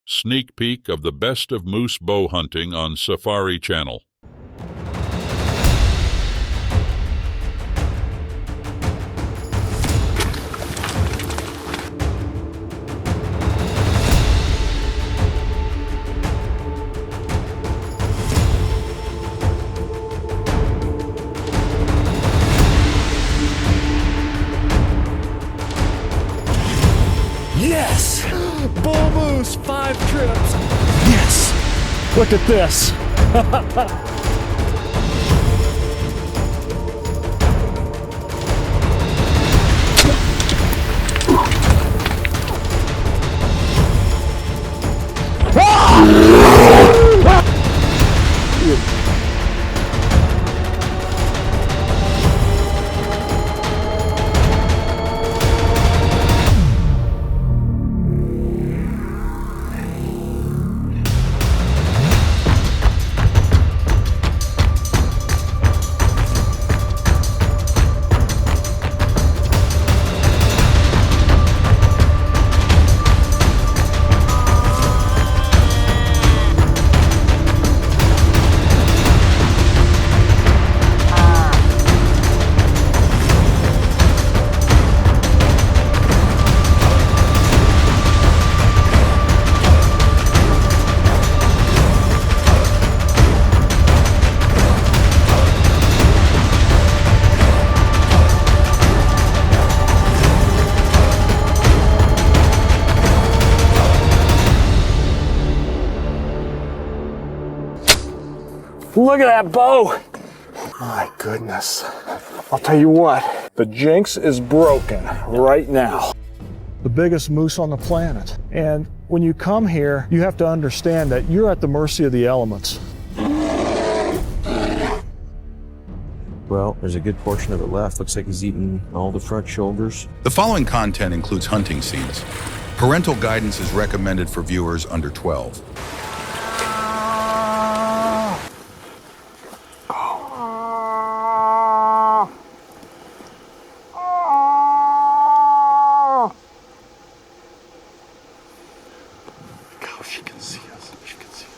Sneak peek of the best of moose bow hunting on Safari Channel. Yes! Bull moose, 5 trips. Yes! Look at this. Look at that bow. My goodness. I'll tell you what, the jinx is broken right now. The biggest moose on the planet. And when you come here, you have to understand that you're at the mercy of the elements. Well, there's a good portion of it left. Looks like he's eaten all the front shoulders. The following content includes hunting scenes. Parental guidance is recommended for viewers under 12. She can see us. She can see us.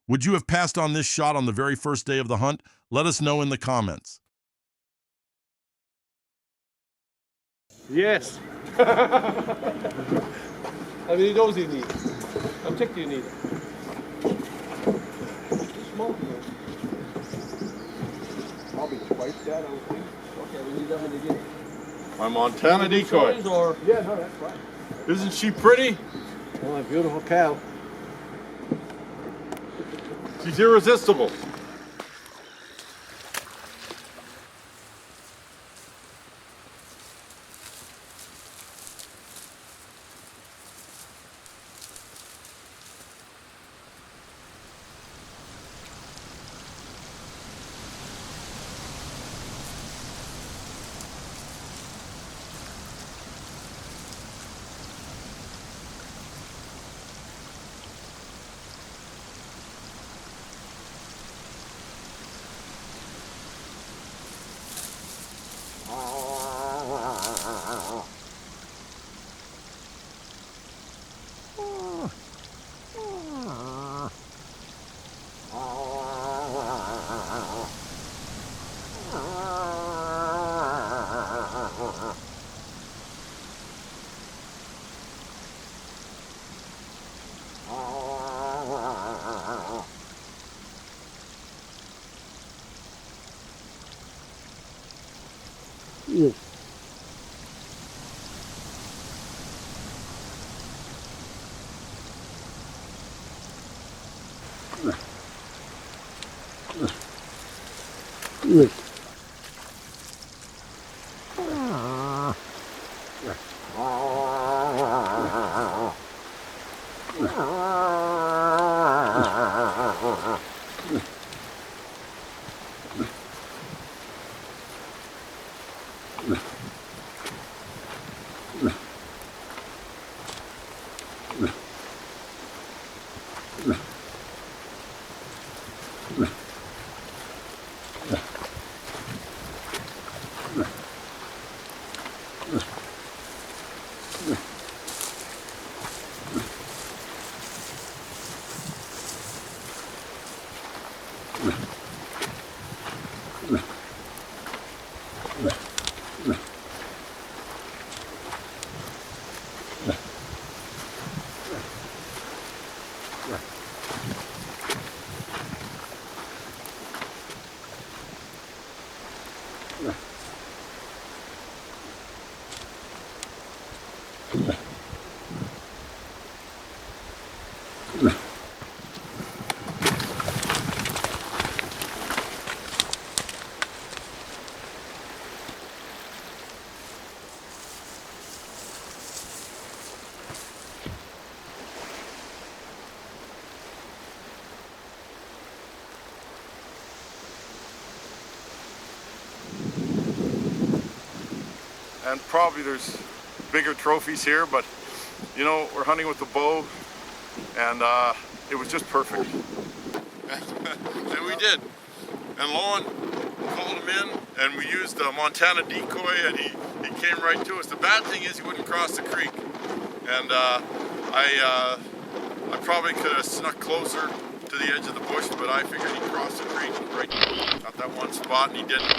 Would you have passed on this shot on the very first day of the hunt? Let us know in the comments. Yes. How many of those do you need? How thick do you need? Small. Probably twice that, I would think. Okay, we need that many again. My Montana decoy. Or... Yeah, no, that's fine. Isn't she pretty? Oh, a beautiful cow. She's irresistible. And probably there's bigger trophies here, but you know, we're hunting with the bow, and it was just perfect. And we did. And called him in, and we used a Montana decoy, and he came right to us. The bad thing is he wouldn't cross the creek, and I probably could have snuck closer to the edge of the bush, but I figured he'd cross the creek right at that one spot, and he didn't.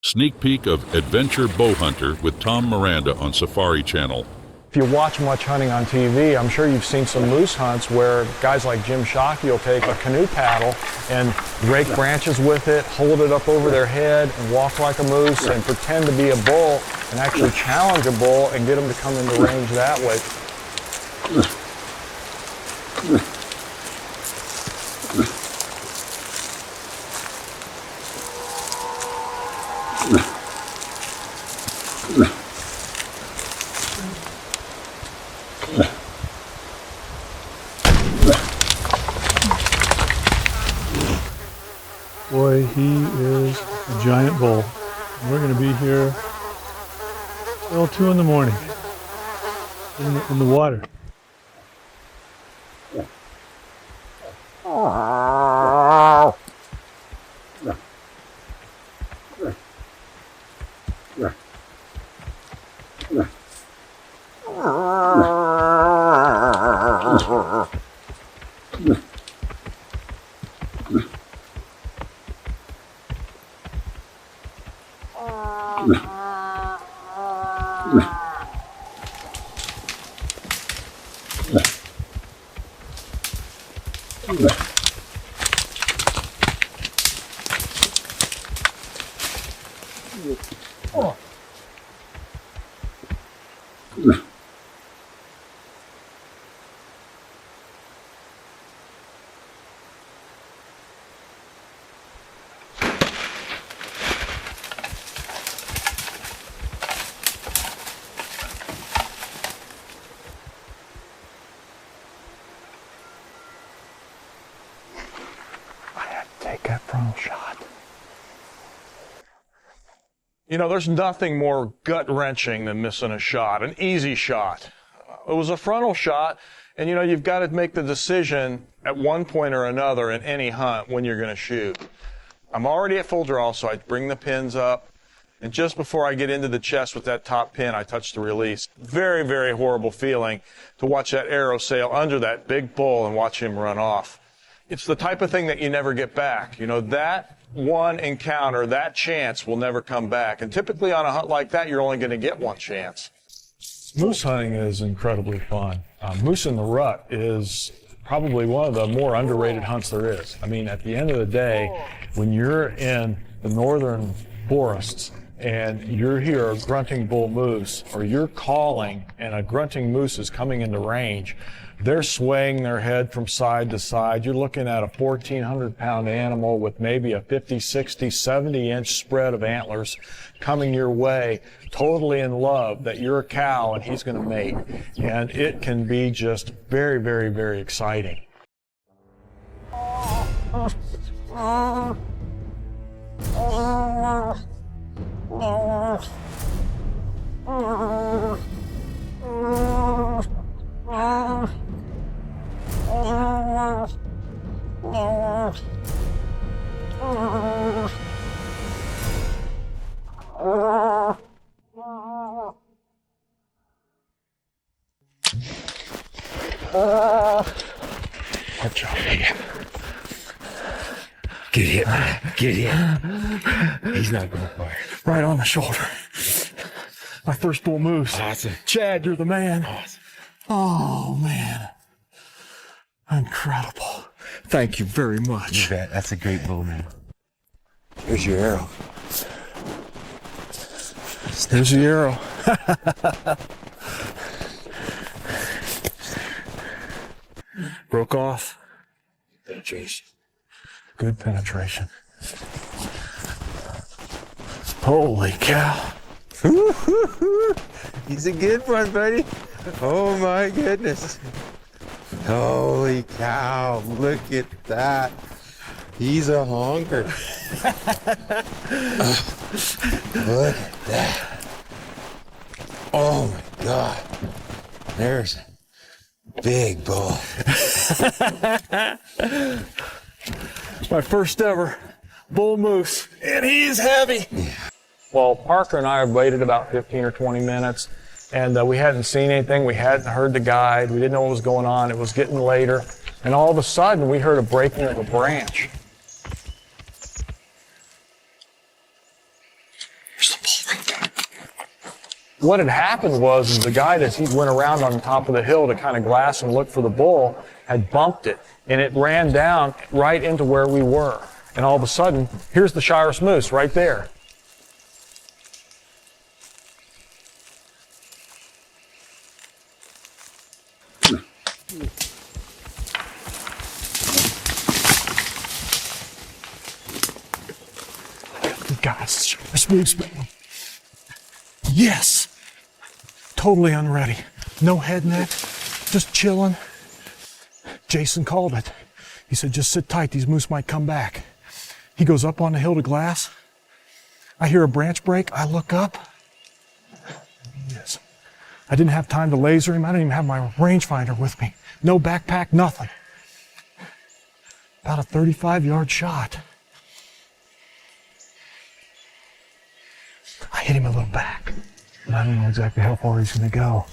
Sneak peek of Adventure Bowhunter with Tom Miranda on Safari Channel. If you watch much hunting on TV, I'm sure you've seen some moose hunts where guys like Jim Shockey will take a canoe paddle and rake branches with it, hold it up over their head, and walk like a moose and pretend to be a bull and actually challenge a bull and get them to come into range that way. Boy, he is a giant bull. We're going to be here till 2 in the morning in the water. Take that frontal shot. You know, there's nothing more gut-wrenching than missing a shot, an easy shot. It was a frontal shot, and you know, you've got to make the decision at one point or another in any hunt when you're going to shoot. I'm already at full draw, so I bring the pins up, and just before I get into the chest with that top pin, I touch the release. Very, very horrible feeling to watch that arrow sail under that big bull and watch him run off. It's the type of thing that you never get back. You know, that one encounter, that chance will never come back. And typically on a hunt like that, you're only going to get one chance. Moose hunting is incredibly fun. Moose in the rut is probably one of the more underrated hunts there is. I mean, at the end of the day, when you're in the northern forests and you're here a grunting bull moose, or you're calling and a grunting moose is coming into range, they're swaying their head from side to side. You're looking at a 1,400-pound animal with maybe a 50, 60, 70-inch spread of antlers coming your way, totally in love that you're a cow and he's going to mate. And it can be just very, very, very exciting. Good job, man. Get hit, man. Get hit. He's not going to fire. Right on the shoulder. My first bull moose. Awesome. Chad, you're the man. Awesome. Oh, man. Incredible. Thank you very much. You bet. That's a great bull, man. Here's your arrow. There's the arrow. Broke off. Penetration. Good penetration. Holy cow. He's a good one, buddy. Oh my goodness. Holy cow. Look at that. He's a honker. Look at that. Oh my God. There's big bull. My first ever bull moose, and he's heavy. Well, Parker and I waited about 15 or 20 minutes, and we hadn't seen anything. We hadn't heard the guide. We didn't know what was going on. It was getting later, and all of a sudden, we heard a breaking of a branch. What had happened was the guy that he went around on the top of the hill to kind of glass and look for the bull had bumped it, and it ran down right into where we were. And all of a sudden, here's the Shiras moose right there. Guys, this moose, man. Yes. Totally unready. No head net, just chilling. Jason called it. He said, just sit tight, these moose might come back. He goes up on the hill to glass. I hear a branch break. I look up. Yes. I didn't have time to laser him. I didn't even have my rangefinder with me. No backpack, nothing. About a 35-yard shot. I hit him a little back. I don't know exactly how far he's going to go.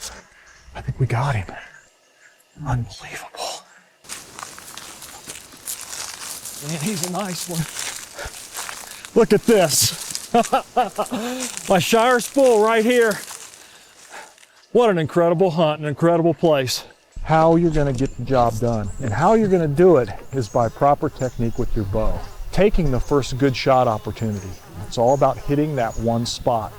I think we got him. Unbelievable. Man, he's a nice one. Look at this. My Shiras bull right here. What an incredible hunt, an incredible place. How you're going to get the job done and how you're going to do it is by proper technique with your bow. Taking the first good shot opportunity. It's all about hitting that one spot.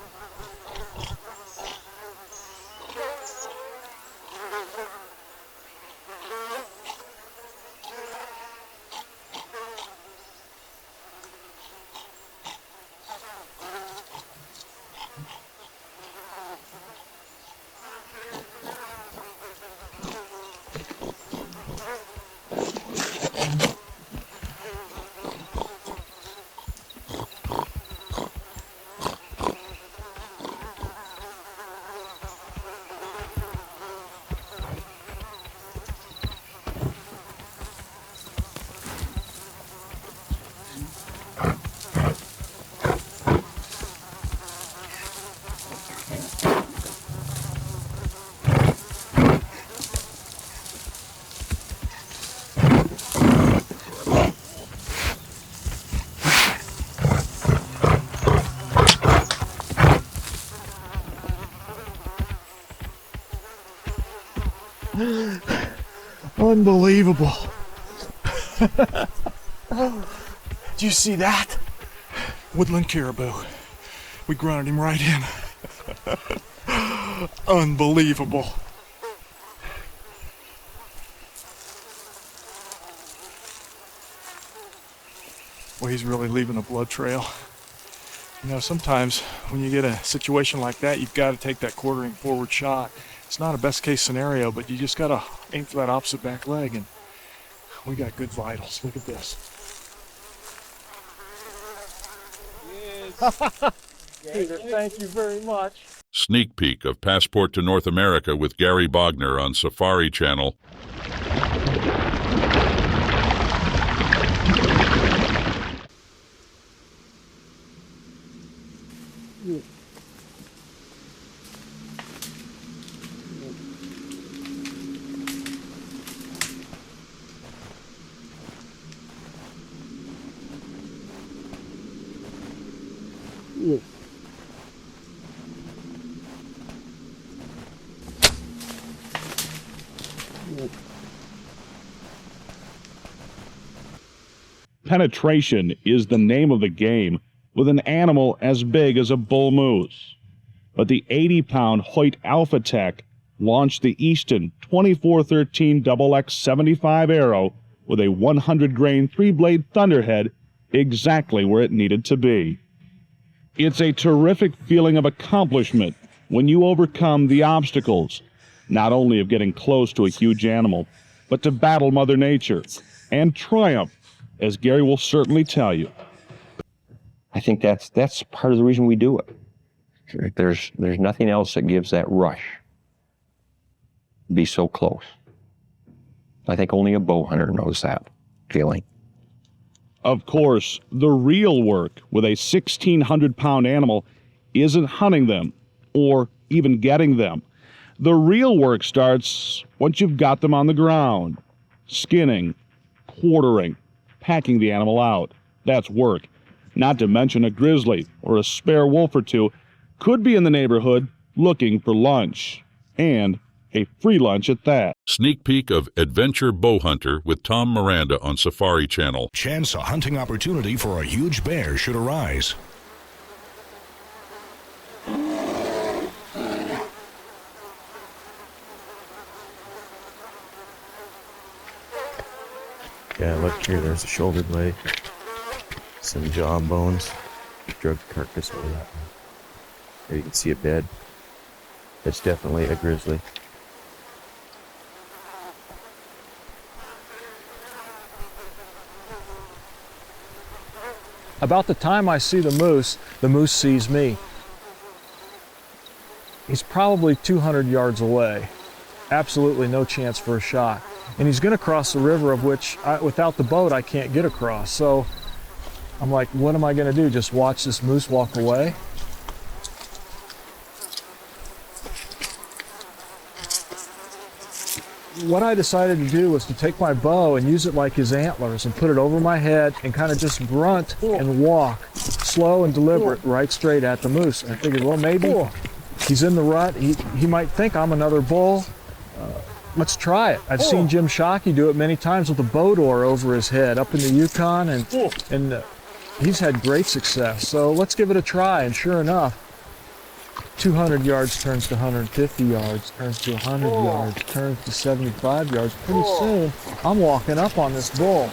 Unbelievable. Do you see that? Woodland caribou. We grunted him right in. Unbelievable. Well, he's really leaving a blood trail. You know, sometimes when you get a situation like that, you've got to take that quartering forward shot. It's not a best case scenario, but you just got to aim for that opposite back leg, and we got good vitals. Look at this. Peter, thank you very much. Sneak peek of Passport to North America with Gary Bogner on Safari Channel. Penetration is the name of the game with an animal as big as a bull moose. But the 80-pound Hoyt Alpha Tech launched the Easton 2413 XX75 arrow with a 100-grain 3-blade thunderhead exactly where it needed to be. It's a terrific feeling of accomplishment when you overcome the obstacles, not only of getting close to a huge animal, but to battle Mother Nature and triumph, as Gary will certainly tell you. I think that's part of the reason we do it. There's nothing else that gives that rush. be so close. I think only a bow hunter knows that feeling. Of course, the real work with a 1,600-pound animal isn't hunting them or even getting them. The real work starts once you've got them on the ground. Skinning, quartering, packing the animal out. That's work. Not to mention a grizzly or a spare wolf or two could be in the neighborhood looking for lunch. And a free lunch at that. Sneak peek of Adventure Bowhunter with Tom Miranda on Safari Channel. Chance a hunting opportunity for a huge bear should arise. Yeah, look here, there's a shoulder blade, some jaw bones, drug carcass over that one. There you can see a bed. It's definitely a grizzly. About the time I see the moose sees me. He's probably 200 yards away. Absolutely no chance for a shot. And he's gonna cross the river, of which, without the boat, I can't get across. So I'm like, what am I gonna do? Just watch this moose walk away? What I decided to do was to take my bow and use it like his antlers and put it over my head and kind of just grunt and walk, slow and deliberate, right straight at the moose. And I figured, well, maybe he's in the rut. He might think I'm another bull. Let's try it. I've seen Jim Shockey do it many times with a bow door over his head up in the Yukon, and he's had great success. So let's give it a try. And sure enough, 200 yards turns to 150 yards, turns to 100 yards, turns to 75 yards. Pretty soon, I'm walking up on this bull.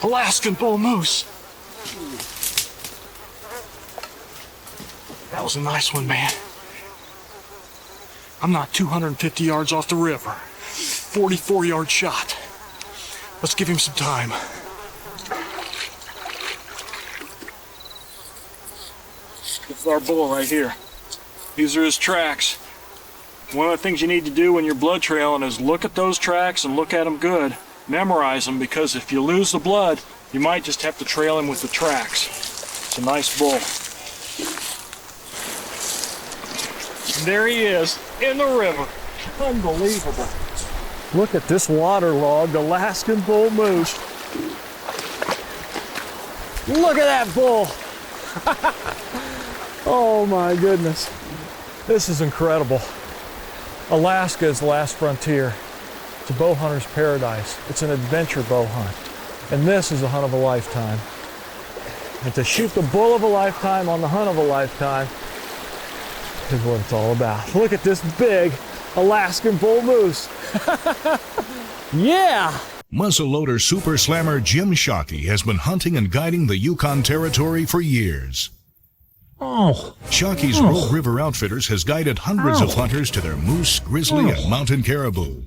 Alaskan bull moose. That was a nice one, man. I'm not 250 yards off the river. 44-yard shot. Let's give him some time. This is our bull right here. These are his tracks. One of the things you need to do when you're blood trailing is look at those tracks and look at them good. Memorize them, because if you lose the blood, you might just have to trail him with the tracks. It's a nice bull. And there he is, in the river. Unbelievable. Look at this waterlogged Alaskan bull moose. Look at that bull. Oh my goodness. This is incredible. Alaska is the last frontier. It's a bow hunter's paradise. It's an adventure bow hunt. And this is a hunt of a lifetime. And to shoot the bull of a lifetime on the hunt of a lifetime is what it's all about. Look at this big Alaskan bull moose. Yeah! Muzzleloader super slammer Jim Shockey has been hunting and guiding the Yukon Territory for years. Shockey's Rogue River Outfitters has guided hundreds of hunters to their moose, grizzly, and mountain caribou.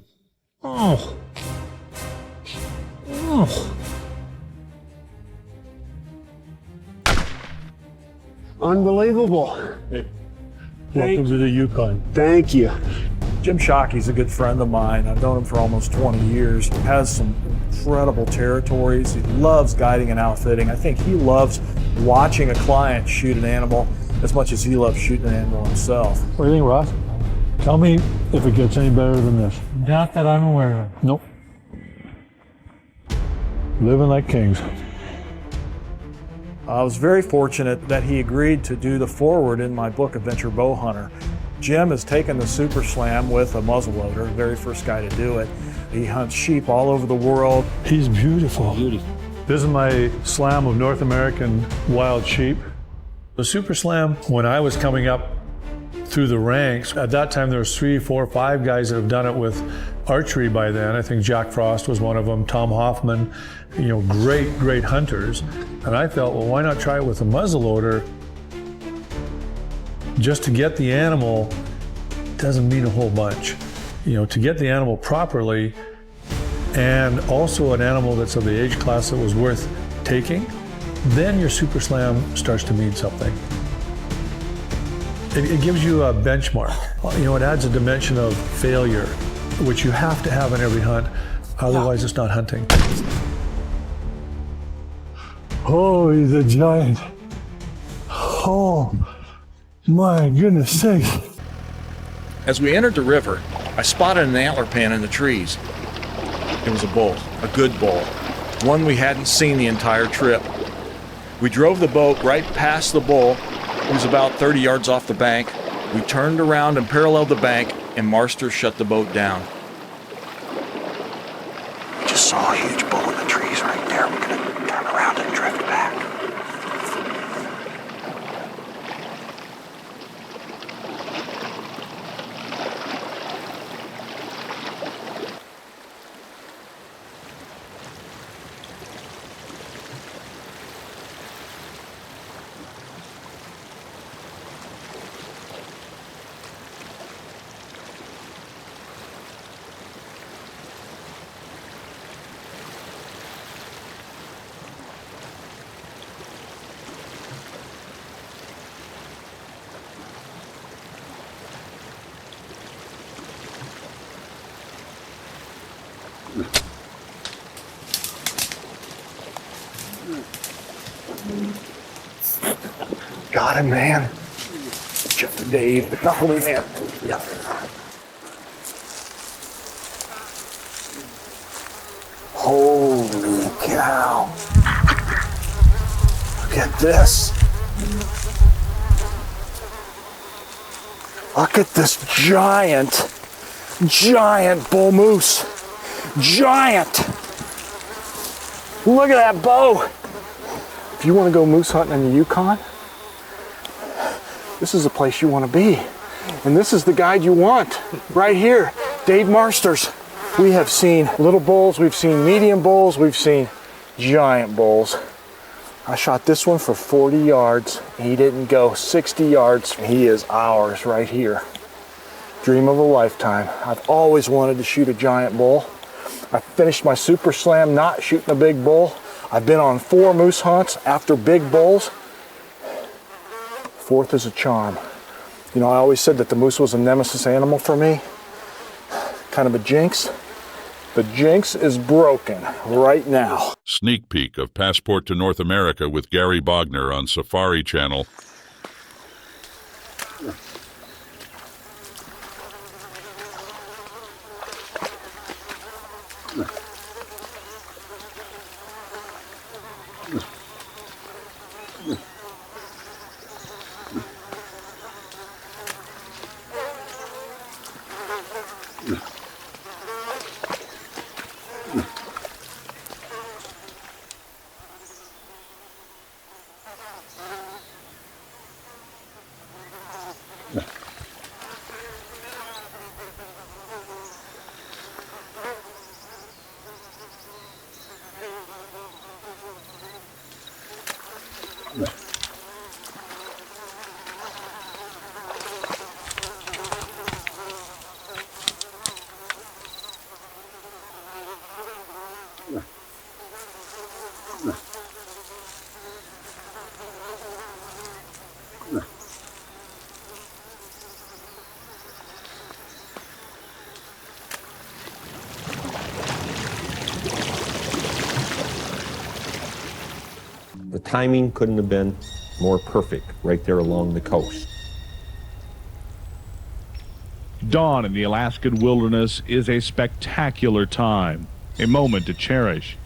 Unbelievable. Welcome to the Yukon. Thank you. Jim Shockey's a good friend of mine. I've known him for almost 20 years. He has some incredible territories. He loves guiding and outfitting. I think he loves watching a client shoot an animal as much as he loves shooting an animal himself. What do you think, Ross? Tell me if it gets any better than this. Not that I'm aware of. Nope. Living like kings. I was very fortunate that he agreed to do the foreword in my book, Adventure Bowhunter. Jim has taken the Super Slam with a muzzleloader, the very first guy to do it. He hunts sheep all over the world. He's beautiful. This is my slam of North American wild sheep. The Super Slam, when I was coming up through the ranks, at that time there was 3, 4, 5 guys that have done it with archery by then. I think Jack Frost was one of them, Tom Hoffman, great hunters. And I thought, well, why not try it with a muzzleloader? Just to get the animal doesn't mean a whole bunch. To get the animal properly, and also an animal that's of the age class that was worth taking, then your Super Slam starts to mean something. It gives you a benchmark. It adds a dimension of failure, which you have to have in every hunt, otherwise it's not hunting. Oh, he's a giant. Oh, my goodness sakes. As we entered the river, I spotted an antler pan in the trees. It was a bull, a good bull, one we hadn't seen the entire trip. We drove the boat right past the bull, who was about 30 yards off the bank. We turned around and paralleled the bank, and Marster shut the boat down. We just saw a huge bull in the trees right there. We're gonna turn around and drift back. Got him, man. Jeff Dave, the compliment, man. Yeah. Holy cow. Look at this. Look at this giant bull moose. Giant. Look at that bow. If you want to go moose hunting in the Yukon, this is the place you want to be. And this is the guide you want, right here, Dave Marsters. We have seen little bulls, we've seen medium bulls, we've seen giant bulls. I shot this one for 40 yards. He didn't go 60 yards. He is ours right here. Dream of a lifetime. I've always wanted to shoot a giant bull. I finished my Super Slam not shooting a big bull. I've been on 4 moose hunts after big bulls. 4th is a charm. I always said that the moose was a nemesis animal for me. Kind of a jinx. The jinx is broken right now. Sneak peek of Passport to North America with Gary Bogner on Safari Channel. The timing couldn't have been more perfect right there along the coast. Dawn in the Alaskan wilderness is a spectacular time, a moment to cherish.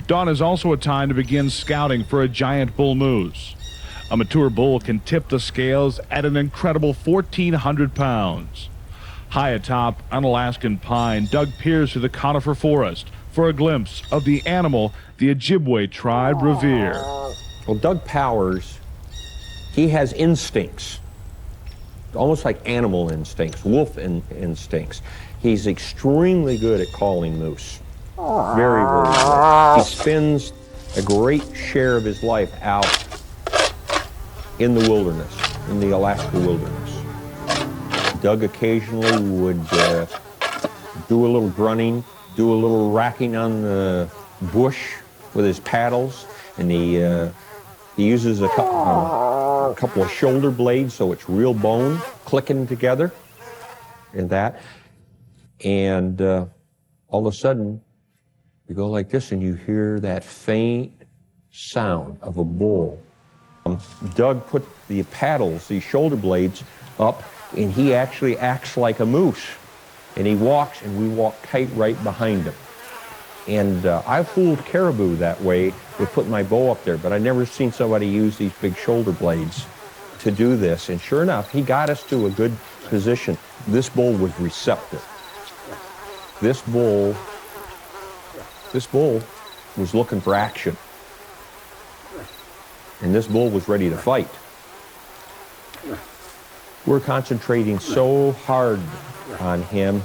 Dawn is also a time to begin scouting for a giant bull moose. A mature bull can tip the scales at an incredible 1,400 pounds. High atop an Alaskan pine, Doug peers through the conifer forest for a glimpse of the animal the Ojibwe tribe revere. Well, Doug Powers, he has instincts, almost like animal instincts, wolf instincts. He's extremely good at calling moose. Very, very good. He spends a great share of his life out in the wilderness, in the Alaska wilderness. Doug occasionally would do a little grunting, do a little racking on the bush with his paddles, and he uses a couple of shoulder blades so it's real bone clicking together and that. And all of a sudden, you go like this and you hear that faint sound of a bull. Doug put the paddles, these shoulder blades, up, and he actually acts like a moose. And he walks, and we walk tight right behind him. And I fooled caribou that way with putting my bow up there, but I never seen somebody use these big shoulder blades to do this. And sure enough, he got us to a good position. This bull was receptive. This bull was looking for action. And this bull was ready to fight. We're concentrating so hard on him,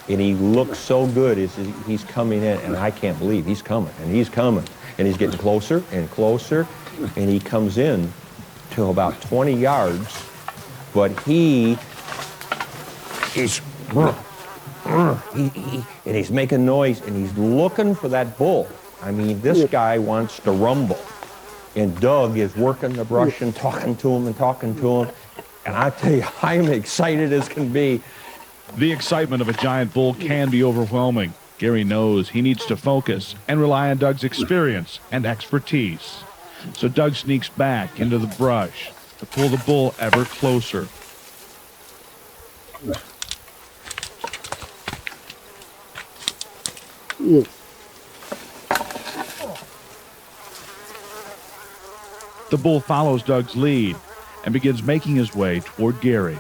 and he looks so good as he's coming in, and I can't believe he's coming, and he's coming. And he's getting closer and closer, and he comes in to about 20 yards, but he is... and he's making noise, and he's looking for that bull. I mean, this guy wants to rumble. And Doug is working the brush and talking to him and talking to him. And I tell you, I'm excited as can be. The excitement of a giant bull can be overwhelming. Gary knows he needs to focus and rely on Doug's experience and expertise. So Doug sneaks back into the brush to pull the bull ever closer. The bull follows Doug's lead and begins making his way toward Gary.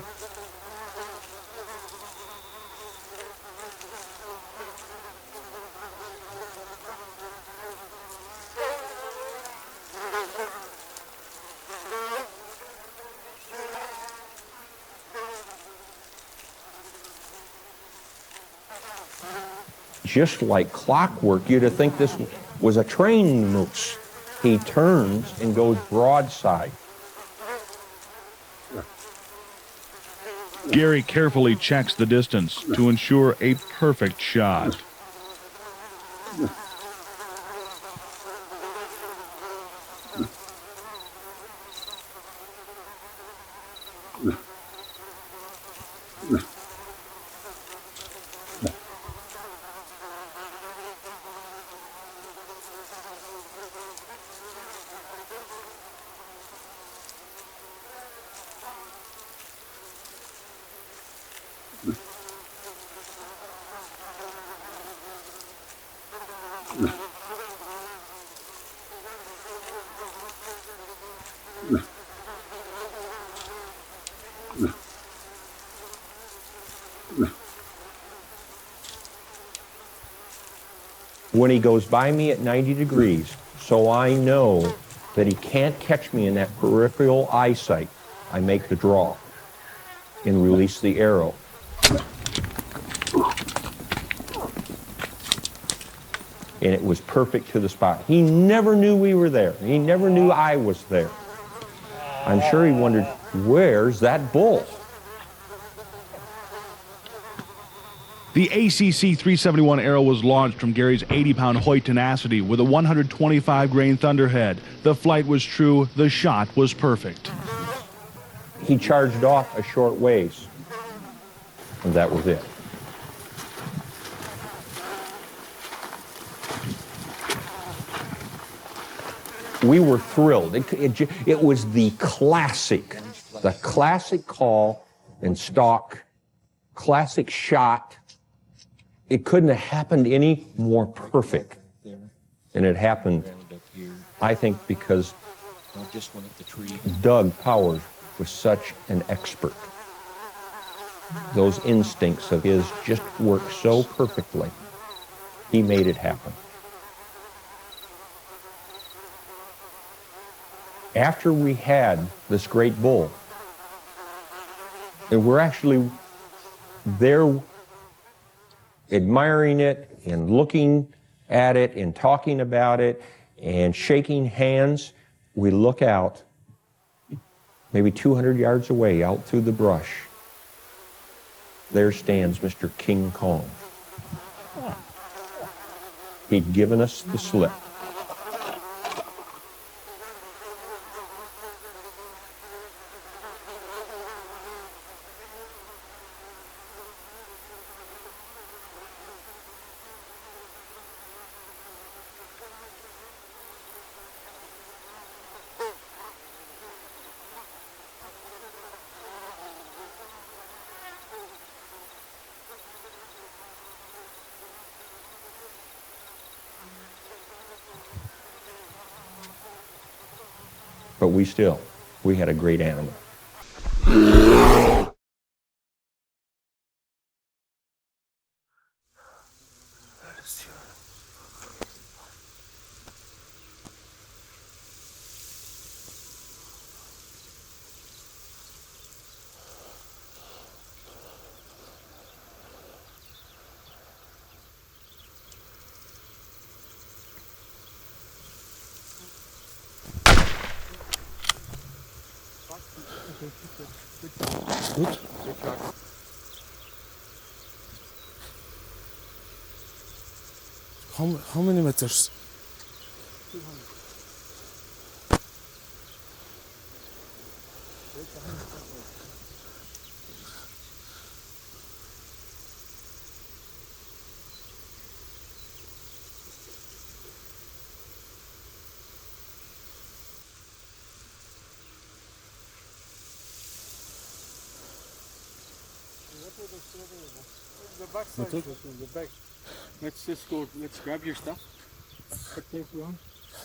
Just like clockwork, you'd have think this was a trained moose. He turns and goes broadside. Gary carefully checks the distance to ensure a perfect shot. When he goes by me at 90 degrees, so I know that he can't catch me in that peripheral eyesight, I make the draw and release the arrow. And it was perfect to the spot. He never knew we were there. He never knew I was there. I'm sure he wondered, where's that bull? The ACC 371 arrow was launched from Gary's 80-pound Hoyt tenacity with a 125-grain thunderhead. The flight was true. The shot was perfect. He charged off a short ways, and that was it. We were thrilled. It was the classic call and stalk, classic shot. It couldn't have happened any more perfect. And it happened, I think, because Doug Powers was such an expert. Those instincts of his just worked so perfectly. He made it happen. After we had this great bull, and we're actually there admiring it and looking at it and talking about it and shaking hands, we look out maybe 200 yards away out through the brush. There stands Mr. King Kong. He'd given us the slip. But we had a great animal. Good. How many meters? 200. The back side, the back. Let's just go. Let's grab your stuff. Put tape on.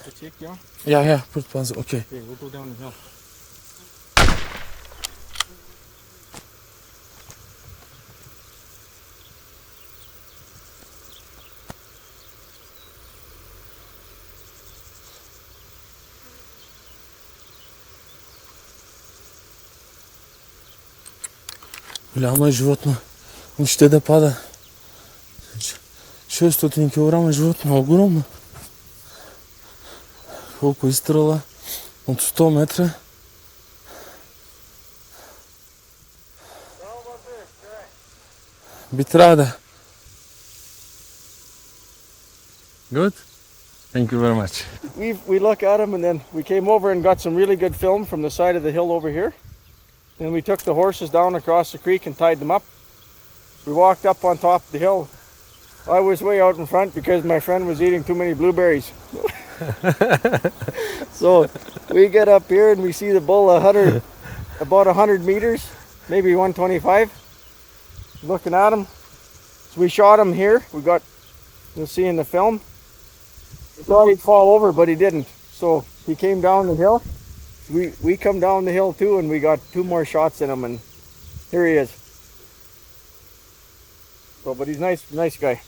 Put tape on. Yeah. Put pants. Okay. Okay, we'll go down the hill. Голямо животно. Ще да пада. 600 кг животно, огромно. Колко изстрела? От 100 метра. Би трябва да. Good? Thank you very much. We look at him and then we came over and got some really good film from the side of the hill over here. Then we took the horses down across the creek and tied them up. We walked up on top of the hill. I was way out in front because my friend was eating too many blueberries. So we get up here and we see the bull about 100 meters, maybe 125, looking at him. So we shot him here. You'll see in the film. We thought he'd fall over, but he didn't. So he came down the hill. We come down the hill too, and we got 2 more shots in him, and here he is. So, but he's nice guy.